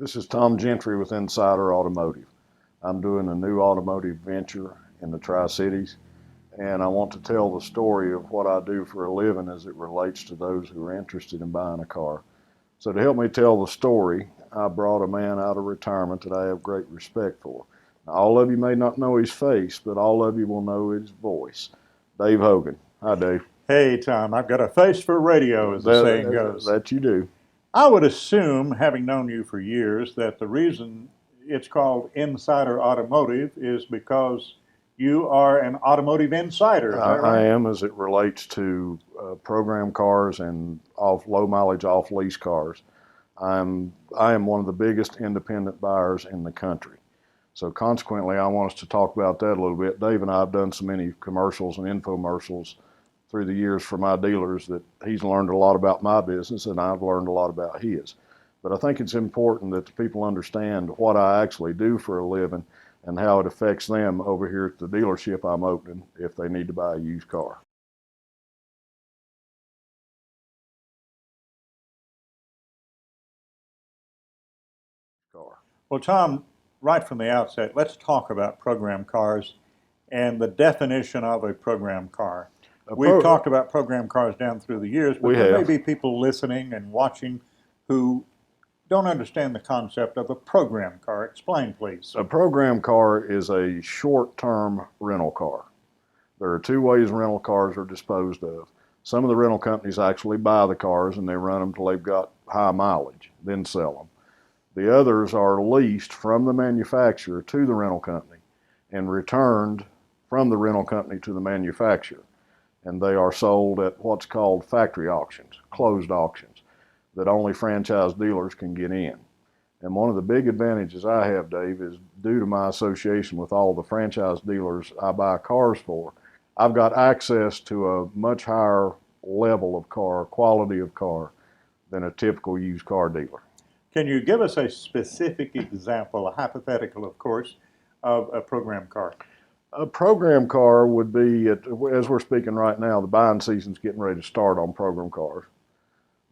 This is Tom Gentry with Insider Automotive. I'm doing a new automotive venture in the Tri-Cities, and I want to tell the story of what I do for a living as it relates to those who are interested in buying a car. So to help me tell the story, I brought a man out of retirement that I have great respect for. Now, all of you may not know his face, but all of you will know his voice. Dave Hogan. Hi, Dave. Hey, Tom, I've got a face for radio, as the saying goes. That you do. I would assume, having known you for years, that the reason it's called Insider Automotive is because you are an automotive insider. Is that I right? am as it relates to program cars and off low mileage off lease cars. I am one of the biggest independent buyers in the country. So consequently, I want us to talk about that a little bit. Dave and I have done so many commercials and infomercials through the years for my dealers that he's learned a lot about my business and I've learned a lot about his. But I think it's important that the people understand what I actually do for a living and how it affects them over here at the dealership I'm opening if they need to buy a used car. Well, Tom, right from the outset, let's talk about program cars and the definition of a program car. We've talked about program cars down through the years, but there may be people listening and watching who don't understand the concept of a program car. Explain, please. A program car is a short-term rental car. There are two ways rental cars are disposed of. Some of the rental companies actually buy the cars and they run them till they've got high mileage, then sell them. The others are leased from the manufacturer to the rental company and returned from the rental company to the manufacturer. And they are sold at what's called factory auctions, closed auctions, that only franchise dealers can get in. And one of the big advantages I have, Dave, is due to my association with all the franchise dealers I buy cars for, I've got access to a much higher level of car, quality of car, than a typical used car dealer. Can you give us a specific example, a hypothetical, of course, of a program car? A program car would be, as we're speaking right now, the buying season's getting ready to start on program cars.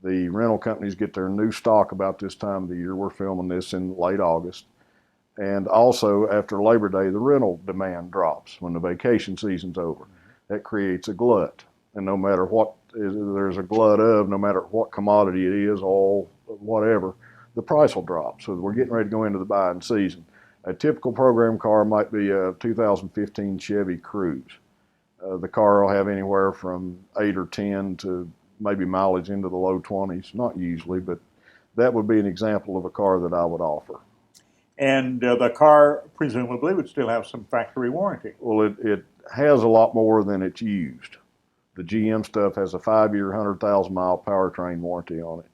The rental companies get their new stock about this time of the year. We're filming this in late August. And also after Labor Day, the rental demand drops when the vacation season's over. That creates a glut. And no matter what there's a glut of, no matter what commodity it is, oil, whatever, the price will drop. So we're getting ready to go into the buying season. A typical program car might be a 2015 Chevy Cruze. The car will have anywhere from 8 or 10 to maybe mileage into the low 20s, not usually, but that would be an example of a car that I would offer. And the car presumably would still have some factory warranty. Well, it has a lot more than it's used. The GM stuff has a 5-year, 100,000 mile powertrain warranty on it,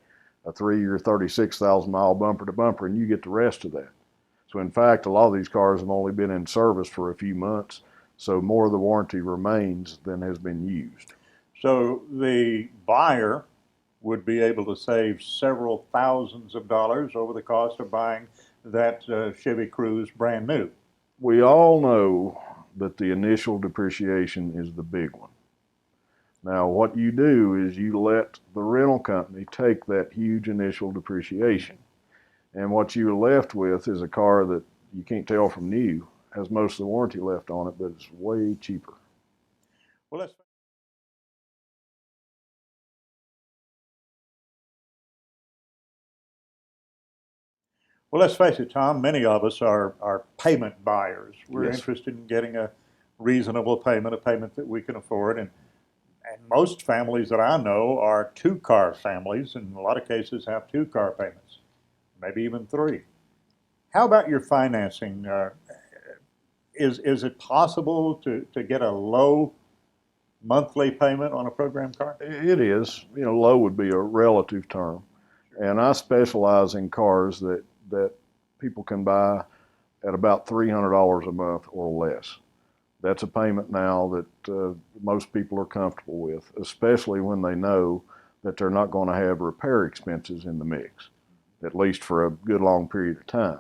a 3-year, 36,000 mile bumper to bumper, and you get the rest of that. So in fact, a lot of these cars have only been in service for a few months, so more of the warranty remains than has been used. So the buyer would be able to save several thousands of dollars over the cost of buying that Chevy Cruze brand new. We all know that the initial depreciation is the big one. Now, what you do is you let the rental company take that huge initial depreciation. And what you're left with is a car that you can't tell from new, has most of the warranty left on it, but it's way cheaper. Well, let's Well, let's face it, Tom, many of us are payment buyers. We're Yes. interested in getting a reasonable payment, a payment that we can afford. And most families that I know are two-car families, and in a lot of cases have two-car payments, maybe even three. How about your financing? Is it possible to get a low monthly payment on a program car? It is. You know, low would be a relative term. And I specialize in cars that people can buy at about $300 a month or less. That's a payment now that most people are comfortable with, especially when they know that they're not going to have repair expenses in the mix, at least for a good long period of time.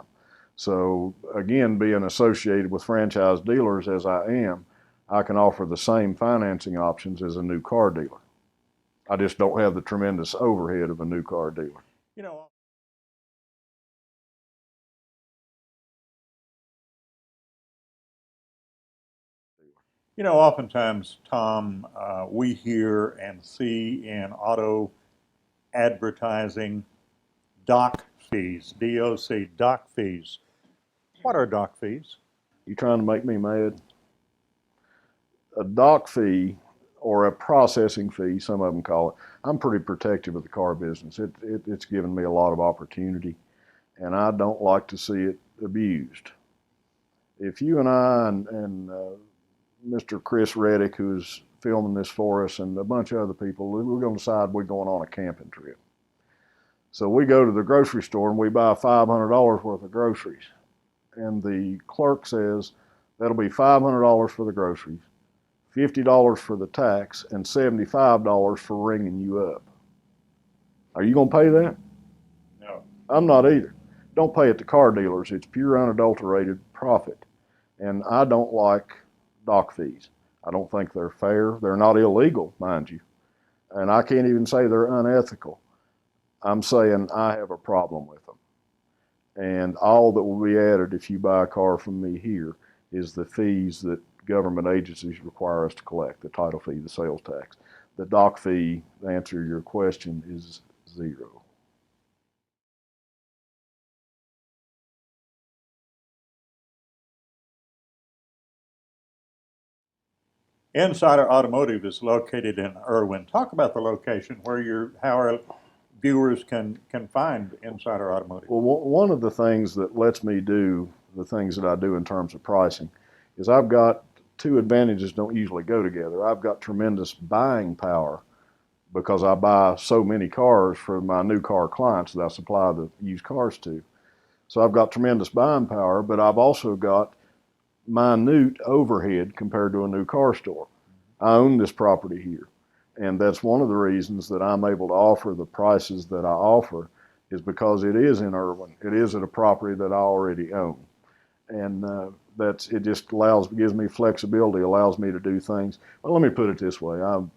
So again, being associated with franchise dealers as I am, I can offer the same financing options as a new car dealer. I just don't have the tremendous overhead of a new car dealer. You know, You know, oftentimes, Tom, we hear and see in auto advertising doc fees, DOC, doc fees. What are doc fees? You trying to make me mad? A dock fee or a processing fee, some of them call it. I'm pretty protective of the car business. It's given me a lot of opportunity, and I don't like to see it abused. If you and I and Mr. Chris Reddick, who's filming this for us, and a bunch of other people, we're going to decide we're going on a camping trip. So we go to the grocery store and we buy $500 worth of groceries. And the clerk says that'll be $500 for the groceries, $50 for the tax, and $75 for ringing you up. Are you going to pay that? No. I'm not either. Don't pay it to car dealers. It's pure unadulterated profit. And I don't like dock fees. I don't think they're fair. They're not illegal, mind you. And I can't even say they're unethical. I'm saying I have a problem with them. And all that will be added if you buy a car from me here is the fees that government agencies require us to collect, the title fee, the sales tax. The dock fee, to answer your question, is zero. Insider Automotive is located in Irwin. Talk about the location where how our viewers can find Insider Automotive. Well, one of the things that lets me do the things that I do in terms of pricing is I've got two advantages don't usually go together. I've got tremendous buying power because I buy so many cars for my new car clients that I supply the used cars to. So I've got tremendous buying power, but I've also got minute overhead compared to a new car store. I own this property here, and that's one of the reasons that I'm able to offer the prices that I offer is because it is in Irwin. It is at a property that I already own, and it just gives me flexibility, allows me to do things. Well, let me put it this way. I'll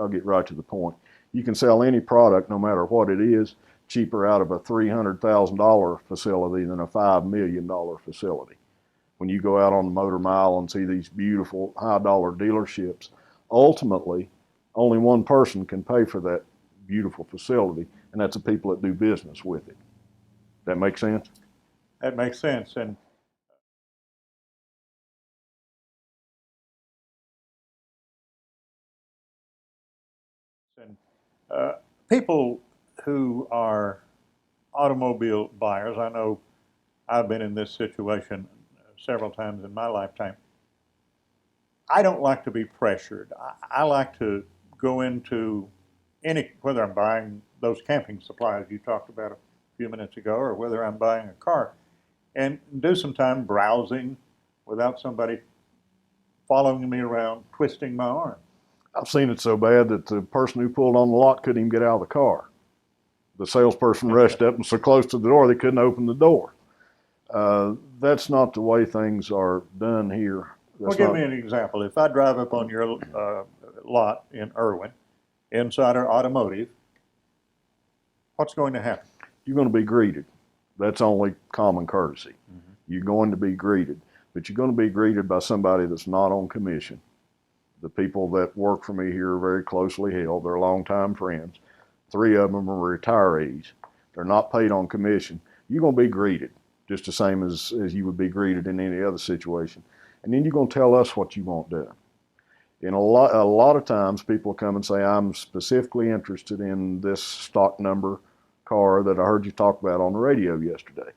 get right to the point. You can sell any product, no matter what it is, cheaper out of a $300,000 facility than a $5 million facility. When you go out on the motor mile and see these beautiful high dollar dealerships, ultimately only one person can pay for that beautiful facility, and that's the people that do business with it. That make sense? That makes sense. And people who are automobile buyers, I know I've been in this situation several times in my lifetime. I don't like to be pressured. I like to go into whether I'm buying those camping supplies you talked about a few minutes ago, or whether I'm buying a car, and do some time browsing without somebody following me around, twisting my arm. I've seen it so bad that the person who pulled on the lot couldn't even get out of the car. The salesperson rushed up and so close to the door they couldn't open the door. That's not the way things are done here. Well, give me an example. If I drive up on your lot in Irwin, Insider Automotive, what's going to happen? You're going to be greeted. That's only common courtesy. Mm-hmm. You're going to be greeted, but you're going to be greeted by somebody that's not on commission. The people that work for me here are very closely held. They're longtime friends. 3 of them are retirees. They're not paid on commission. You're going to be greeted just the same as you would be greeted in any other situation. And then you're going to tell us what you want done. And a lot of times people come and say, I'm specifically interested in this stock number car that I heard you talk about on the radio yesterday,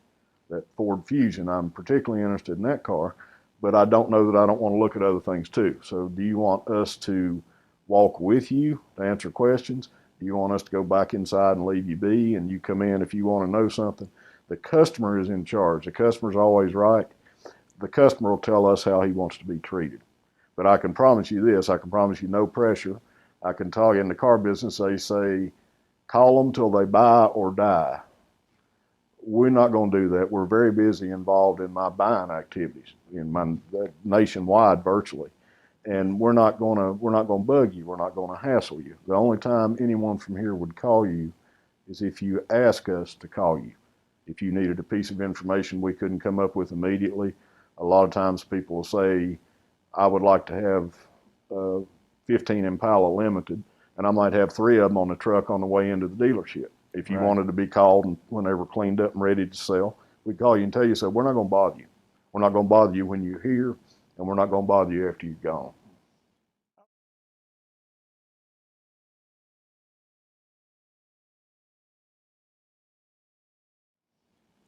that Ford Fusion. I'm particularly interested in that car, but I don't know that I don't want to look at other things too. So do you want us to walk with you to answer questions? Do you want us to go back inside and leave you be and you come in if you want to know something? The customer is in charge. The customer's always right. The customer will tell us how he wants to be treated. But I can promise you this, I can promise you no pressure. I can tell you in the car business, they say, call them till they buy or die. We're not going to do that. We're very busy involved in my buying activities, in my nationwide virtually. And we're not going to bug you. We're not going to hassle you. The only time anyone from here would call you is if you ask us to call you. If you needed a piece of information we couldn't come up with immediately, a lot of times people will say, I would like to have 15 Impala Limited, and I might have 3 of them on the truck on the way into the dealership. If you Right. wanted to be called and when they were cleaned up and ready to sell, we'd call you and tell you, so we're not going to bother you. We're not going to bother you when you're here, and we're not going to bother you after you've gone.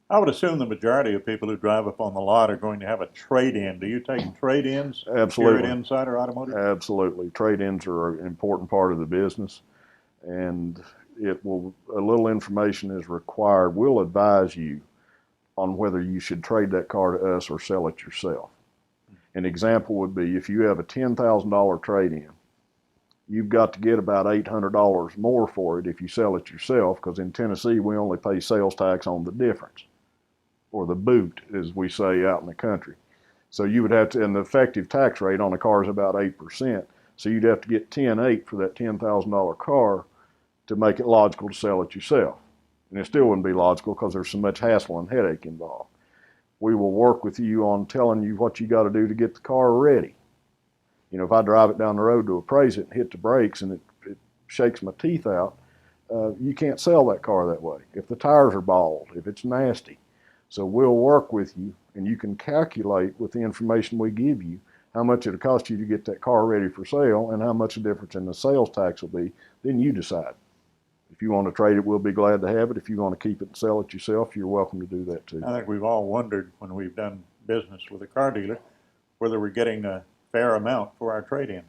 I would assume the majority of people who drive up on the lot are going to have a trade-in. Do you take trade-ins here at Absolutely. Insider Automotive? Absolutely. Trade-ins are an important part of the business, and a little information is required. We'll advise you on whether you should trade that car to us or sell it yourself. An example would be if you have a $10,000 trade-in, you've got to get about $800 more for it if you sell it yourself, because in Tennessee we only pay sales tax on the difference, or the boot, as we say out in the country. So you would have to, and the effective tax rate on a car is about 8%. So you'd have to get 10.8 for that $10,000 car to make it logical to sell it yourself. And it still wouldn't be logical because there's so much hassle and headache involved. We will work with you on telling you what you got to do to get the car ready. You know, if I drive it down the road to appraise it and hit the brakes and it shakes my teeth out, you can't sell that car that way. If the tires are bald, if it's nasty. So we'll work with you, and you can calculate with the information we give you how much it'll cost you to get that car ready for sale and how much the difference in the sales tax will be. Then you decide. If you want to trade it, we'll be glad to have it. If you want to keep it and sell it yourself, you're welcome to do that too. I think we've all wondered when we've done business with a car dealer whether we're getting a fair amount for our trade-in.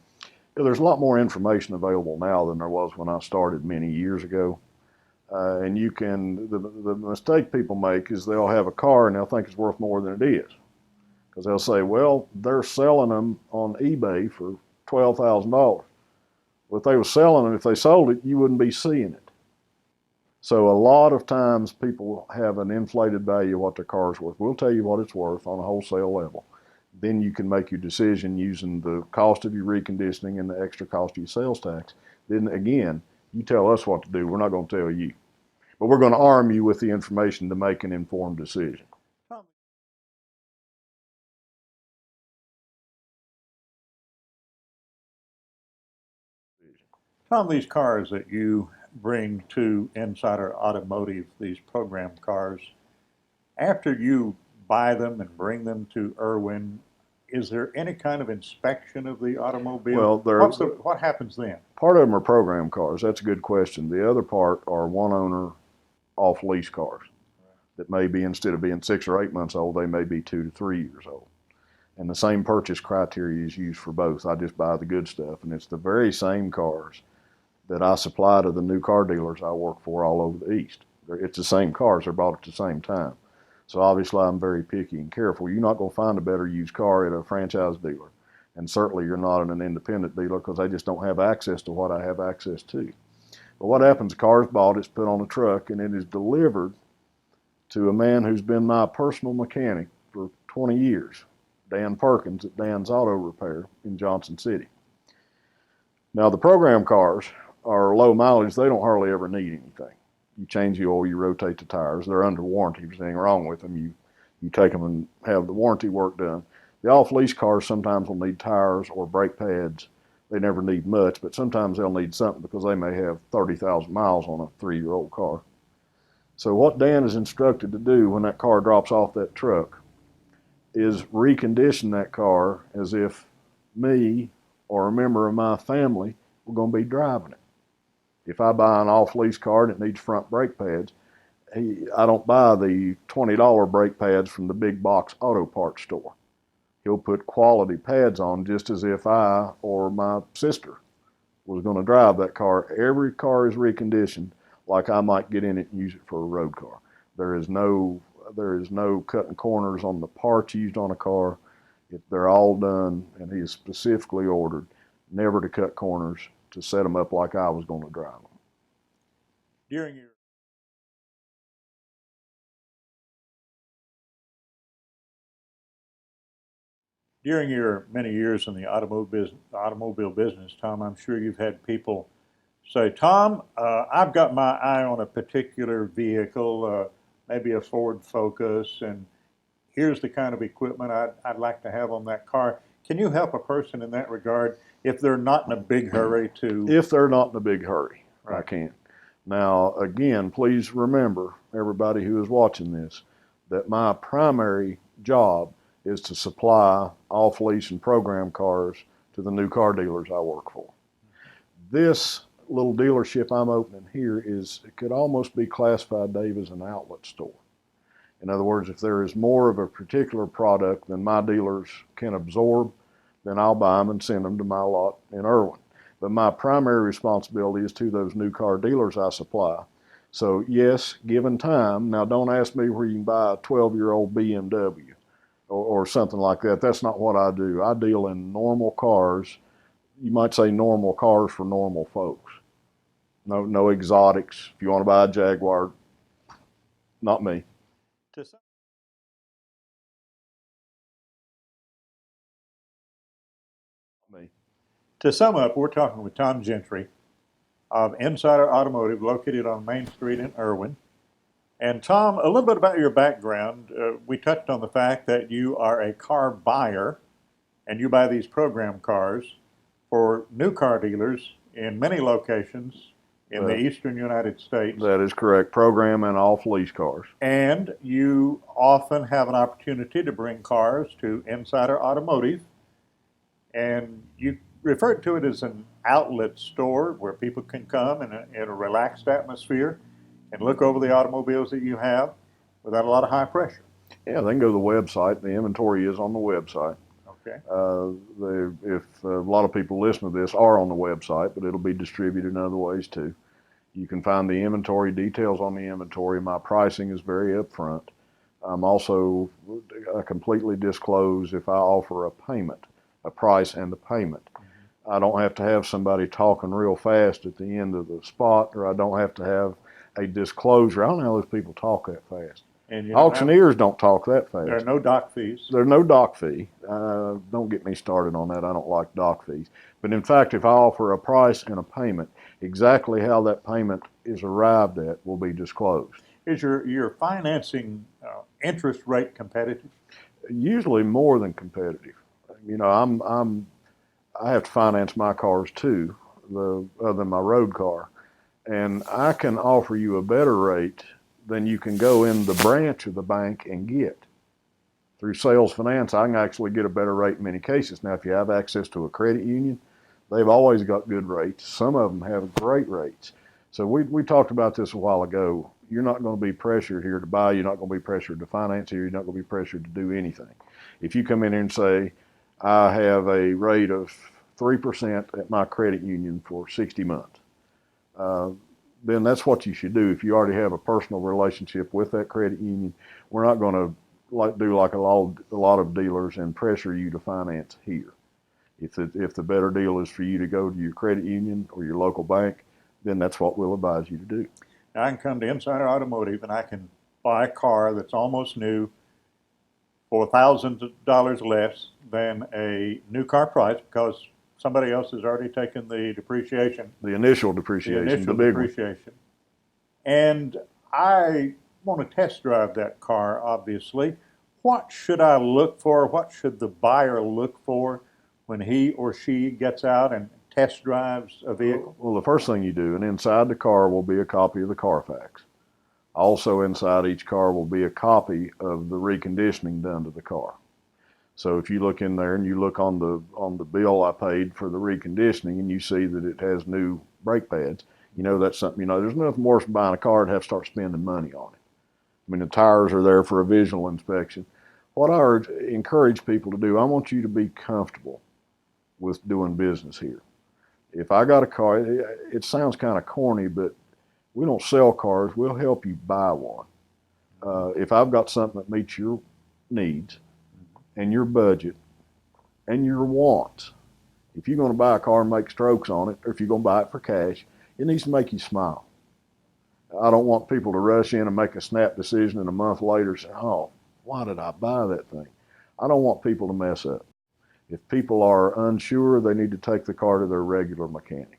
There's a lot more information available now than there was when I started many years ago. And you can, the mistake people make is they'll have a car and they'll think it's worth more than it is. Because they'll say, well, they're selling them on eBay for $12,000. Well, if they were selling them, if they sold it, you wouldn't be seeing it. So a lot of times people have an inflated value of what their car's worth. We'll tell you what it's worth on a wholesale level. Then you can make your decision using the cost of your reconditioning and the extra cost of your sales tax. Then again, you tell us what to do. We're not going to tell you. But we're going to arm you with the information to make an informed decision. Tom, these cars that you bring to Insider Automotive, these program cars, after you buy them and bring them to Irwin, is there any kind of inspection of the automobile? Well, What happens then? part of them are program cars. That's a good question. The other part are one owner off lease cars that may be, instead of being 6 or 8 months old, they may be 2 to 3 years old. And the same purchase criteria is used for both. I just buy the good stuff, and it's the very same cars that I supply to the new car dealers I work for all over the East. It's the same cars. They're bought at the same time. So obviously I'm very picky and careful. You're not going to find a better used car at a franchise dealer. And certainly you're not at an independent dealer because they just don't have access to what I have access to. But what happens, the car is bought, it's put on a truck, and it is delivered to a man who's been my personal mechanic for 20 years, Dan Perkins at Dan's Auto Repair in Johnson City. Now the program cars are low mileage. They don't hardly ever need anything. You change the oil, you rotate the tires. They're under warranty. If there's anything wrong with them, you take them and have the warranty work done. The off-lease cars sometimes will need tires or brake pads. They never need much, but sometimes they'll need something because they may have 30,000 miles on a 3-year-old car. So what Dan is instructed to do when that car drops off that truck is recondition that car as if me or a member of my family were going to be driving it. If I buy an off-lease car and it needs front brake pads, I don't buy the $20 brake pads from the big box auto parts store. He'll put quality pads on just as if I or my sister was going to drive that car. Every car is reconditioned like I might get in it and use it for a road car. There is no cutting corners on the parts used on a car. They're all done, and he is specifically ordered never to cut corners, to set them up like I was going to drive them. During your many years in the automobile business, Tom, I'm sure you've had people say, Tom, I've got my eye on a particular vehicle, maybe a Ford Focus, and here's the kind of equipment I'd like to have on that car. Can you help a person in that regard if they're not in a big hurry to? If they're not in a big hurry, I Right. can. Now, again, please remember, everybody who is watching this, that my primary job is to supply off-lease and program cars to the new car dealers I work for. This little dealership I'm opening here it could almost be classified, Dave, as an outlet store. In other words, if there is more of a particular product than my dealers can absorb, then I'll buy them and send them to my lot in Irwin. But my primary responsibility is to those new car dealers I supply. So yes, given time, now don't ask me where you can buy a 12-year-old BMW or something like that. That's not what I do. I deal in normal cars. You might say normal cars for normal folks. No exotics. If you want to buy a Jaguar, not me. To some, Me. to sum up, we're talking with Tom Gentry of Insider Automotive, located on Main Street in Irwin. And Tom, a little bit about your background. We touched on the fact that you are a car buyer, and you buy these program cars for new car dealers in many locations in the eastern United States. That is correct. Program and off-lease cars. And you often have an opportunity to bring cars to Insider Automotive, and you referred to it as an outlet store where people can come in a relaxed atmosphere and look over the automobiles that you have without a lot of high pressure. Yeah, they can go to the website. The inventory is on the website. Okay. If a lot of people listen to this are on the website, but it'll be distributed in other ways too. You can find the inventory details on the inventory. My pricing is very upfront. I completely disclose if I offer a payment, a price and a payment. I don't have to have somebody talking real fast at the end of the spot, or I don't have to have a disclosure. I don't know how those people talk that fast. And you Auctioneers don't talk that fast. there are no dock fees. There's no dock fee. Don't get me started on that. I don't like dock fees. But in fact, if I offer a price and a payment, exactly how that payment is arrived at will be disclosed. Is your financing interest rate competitive? Usually more than competitive. You know, I have to finance my cars too, other than my road car, and I can offer you a better rate than you can go in the branch of the bank and get. Through sales finance, I can actually get a better rate in many cases. Now, if you have access to a credit union, they've always got good rates. Some of them have great rates. So we talked about this a while ago. You're not going to be pressured here to buy. You're not going to be pressured to finance here. You're not going to be pressured to do anything. If you come in here and say, I have a rate of 3% at my credit union for 60 months, then that's what you should do. If you already have a personal relationship with that credit union, we're not going to do like a lot of dealers and pressure you to finance here. If the better deal is for you to go to your credit union or your local bank, then that's what we'll advise you to do. Now, I can come to Insider Automotive and I can buy a car that's almost new for $1,000 less than a new car price because somebody else has already taken the depreciation. The initial depreciation, the big one. And I want to test drive that car, obviously. What should I look for? What should the buyer look for when he or she gets out and test drives a vehicle? Well, the first thing you do, and inside the car will be a copy of the Carfax. Also inside each car will be a copy of the reconditioning done to the car. So if you look in there and you look on the bill I paid for the reconditioning and you see that it has new brake pads, you know that's something, there's nothing worse than buying a car and have to start spending money on it. I mean, the tires are there for a visual inspection. What I encourage people to do, I want you to be comfortable with doing business here. If I got a car, it sounds kind of corny, but we don't sell cars. We'll help you buy one. If I've got something that meets your needs and your budget and your wants, if you're going to buy a car and make strokes on it, or if you're going to buy it for cash, it needs to make you smile. I don't want people to rush in and make a snap decision and a month later say, oh, why did I buy that thing? I don't want people to mess up. If people are unsure, they need to take the car to their regular mechanic.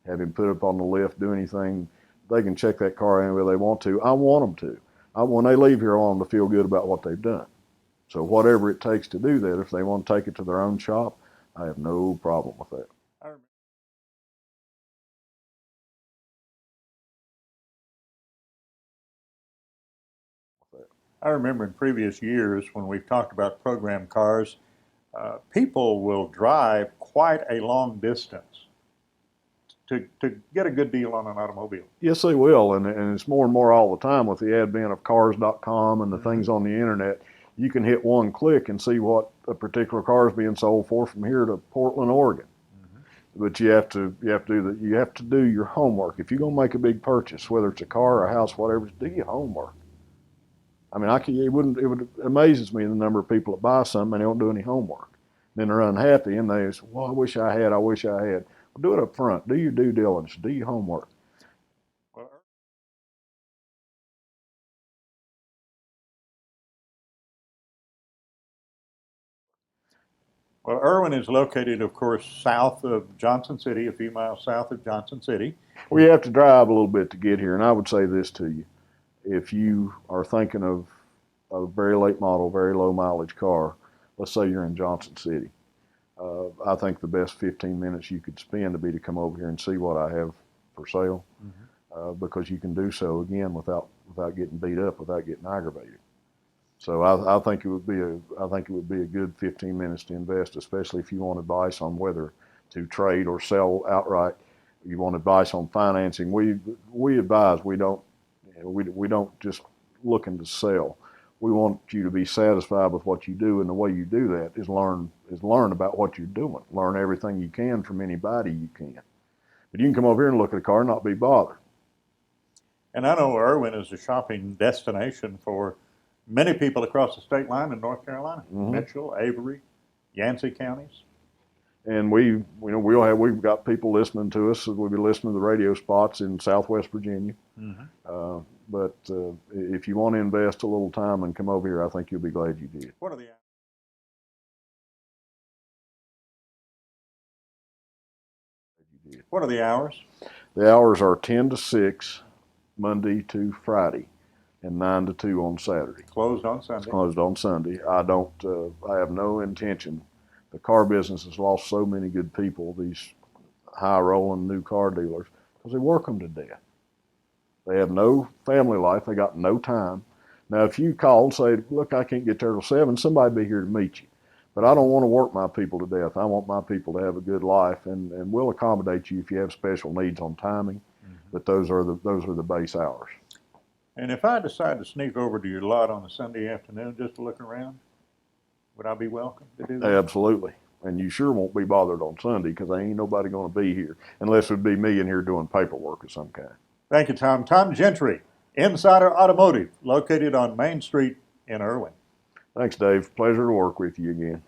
Have him put up on the lift, do anything. They can check that car any way they want to. I want them to. When they leave here, I want them to feel good about what they've done. So whatever it takes to do that, if they want to take it to their own shop, I have no problem with that. I rem- I remember in previous years when we've talked about program cars, people will drive quite a long distance to get a good deal on an automobile. Yes, they will, and it's more and more all the time with the advent of cars.com and the things on the internet. You can hit one click and see what a particular car is being sold for from here to Portland, Oregon. But you have to do your homework. If you're gonna make a big purchase, whether it's a car or a house, whatever, do your homework. I mean, it amazes me the number of people that buy something and they don't do any homework. Then they're unhappy and they say, well, I wish I had. Well, do it up front. Do your due diligence. Do your homework. Well, Irwin is located, of course, south of Johnson City, a few miles south of Johnson City. We have to drive a little bit to get here, and I would say this to you. If you are thinking of a very late model, very low mileage car, let's say you're in Johnson City, I think the best 15 minutes you could spend would be to come over here and see what I have for sale, because you can do so, again, without getting beat up, without getting aggravated. So I think it would be a good 15 minutes to invest, especially if you want advice on whether to trade or sell outright. You want advice on financing. We advise. We don't just looking to sell. We want you to be satisfied with what you do, and the way you do that is learn about what you're doing. Learn everything you can from anybody you can. But you can come over here and look at a car and not be bothered. And I know Irwin is a shopping destination for many people across the state line in North Carolina, Mitchell, Avery, Yancey counties. And we've got people listening to us. We'll be listening to the radio spots in Southwest Virginia. But if you want to invest a little time and come over here, I think you'll be glad you did. What are the hours? The hours are 10 to 6, Monday to Friday, and 9 to 2 on Saturday. Closed on Sunday. It's closed on Sunday. I have no intention. The car business has lost so many good people, these high-rolling new car dealers, because they work them to death. They have no family life. They got no time. Now, if you call and say, look, I can't get there till 7, somebody will be here to meet you. But I don't want to work my people to death. I want my people to have a good life, and we'll accommodate you if you have special needs on timing. But those are the base hours. And if I decide to sneak over to your lot on a Sunday afternoon just to look around, would I be welcome to do that? Absolutely. And you sure won't be bothered on Sunday, because there ain't nobody going to be here unless it would be me in here doing paperwork of some kind. Thank you, Tom. Tom Gentry, Insider Automotive, located on Main Street in Irwin. Thanks, Dave. Pleasure to work with you again.